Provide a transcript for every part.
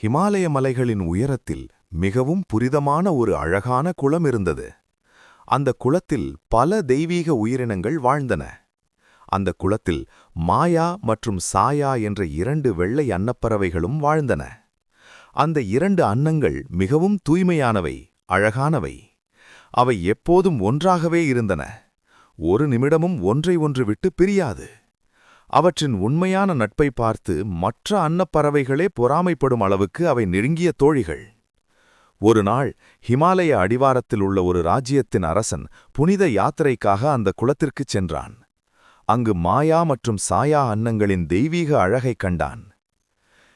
ஹிமாலய மலைகளின் உயரத்தில் மிகவும் புரிதமான ஒரு அழகான குளம் இருந்தது. அந்த குளத்தில் பல தெய்வீக உயிரினங்கள் வாழ்ந்தன. அந்த குளத்தில் மாயா மற்றும் சாயா என்ற 2 வெள்ளை அன்னப்பறவைகளும் வாழ்ந்தன. அந்த 2 அன்னங்கள் மிகவும் தூய்மையானவை, அழகானவை. அவை எப்போதும் ஒன்றாகவே இருந்தன. ஒரு நிமிடமும் ஒன்றை ஒன்று விட்டு பிரியாது. அவற்றின் உண்மையான நட்பை பார்த்து மற்ற அன்னப்பறவைகளே பொறாமைப்படும் அளவுக்கு அவை நெருங்கிய தோழிகள். ஒரு நாள் ஹிமாலய அடிவாரத்தில் உள்ள ஒரு ராஜ்யத்தின் அரசன் புனித யாத்திரைக்காக அந்த குளத்திற்குச் சென்றான். அங்கு மாயா மற்றும் சாயா அன்னங்களின் தெய்வீக அழகைக் கண்டான்.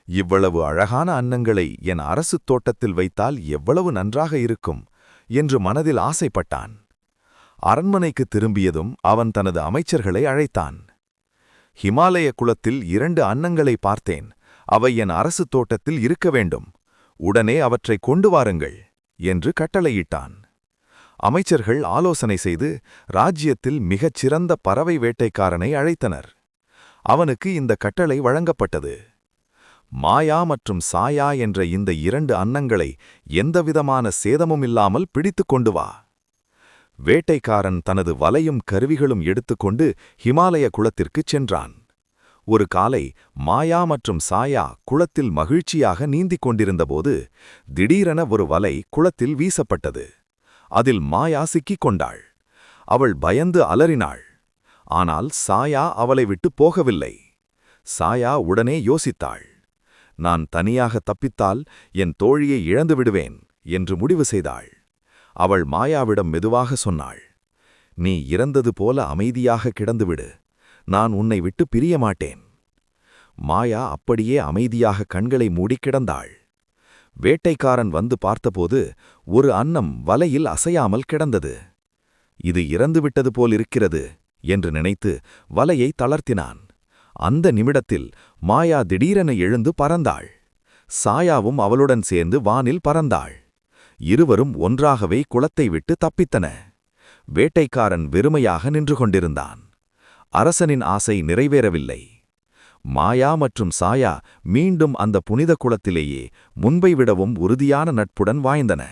இவ்வளவு அழகான அன்னங்களை என் அரசுத் தோட்டத்தில் வைத்தால் எவ்வளவு நன்றாக இருக்கும் என்று மனதில் ஆசைப்பட்டான். அரண்மனைக்கு திரும்பியதும் அவன் தனது அமைச்சர்களை அழைத்தான். ஹிமாலய குளத்தில் 2 அன்னங்களை பார்த்தேன். அவை என் அரசுத் தோட்டத்தில் இருக்க வேண்டும். உடனே அவற்றை கொண்டு வாருங்கள் என்று கட்டளையிட்டான். அமைச்சர்கள் ஆலோசனை செய்து ராஜ்யத்தில் மிகச் சிறந்த பறவை வேட்டைக்காரனை அழைத்தனர். அவனுக்கு இந்த கட்டளை வழங்கப்பட்டது. மாயா மற்றும் சாயா என்ற இந்த 2 அன்னங்களை எந்தவிதமான சேதமுமில்லாமல் பிடித்துக் கொண்டு வா. வேட்டைக்காரன் தனது வலையும் கருவிகளும் எடுத்துக்கொண்டு ஹிமாலய குளத்திற்குச் சென்றான். ஒரு காலை மாயா மற்றும் சாயா குளத்தில் மகிழ்ச்சியாக நீந்திக் கொண்டிருந்தபோது திடீரென ஒரு வலை குளத்தில் வீசப்பட்டது. அதில் மாயா சிக்கிக் கொண்டாள். அவள் பயந்து அலறினாள். ஆனால் சாயா அவளை விட்டு போகவில்லை. சாயா உடனே யோசித்தாள். நான் தனியாக தப்பித்தால் என் தோழியை இழந்து விடுவேன் என்று முடிவு செய்தாள். அவள் மாயாவிடம் மெதுவாக சொன்னாள், நீ இறந்தது போல அமைதியாக கிடந்துவிடு. நான் உன்னை விட்டு பிரிய மாட்டேன். மாயா அப்படியே அமைதியாக கண்களை மூடி கிடந்தாள். வேட்டைக்காரன் வந்து பார்த்தபோது ஒரு அன்னம் வலையில் அசையாமல் கிடந்தது. இது இறந்துவிட்டது போலிருக்கிறது என்று நினைத்து வலையை தளர்த்தினான். அந்த நிமிடத்தில் மாயா திடீரென எழுந்து பறந்தாள். சாயாவும் அவளுடன் சேர்ந்து வானில் பறந்தாள். இருவரும் ஒன்றாகவே குளத்தை விட்டு தப்பித்தன. வேட்டைக்காரன் வெறுமையாக நின்று கொண்டிருந்தான். அரசனின் ஆசை நிறைவேறவில்லை. மாயா மற்றும் சாயா மீண்டும் அந்த புனித குளத்திலேயே முன்பை விடவும் உறுதியான நட்புடன் வாழ்ந்தன.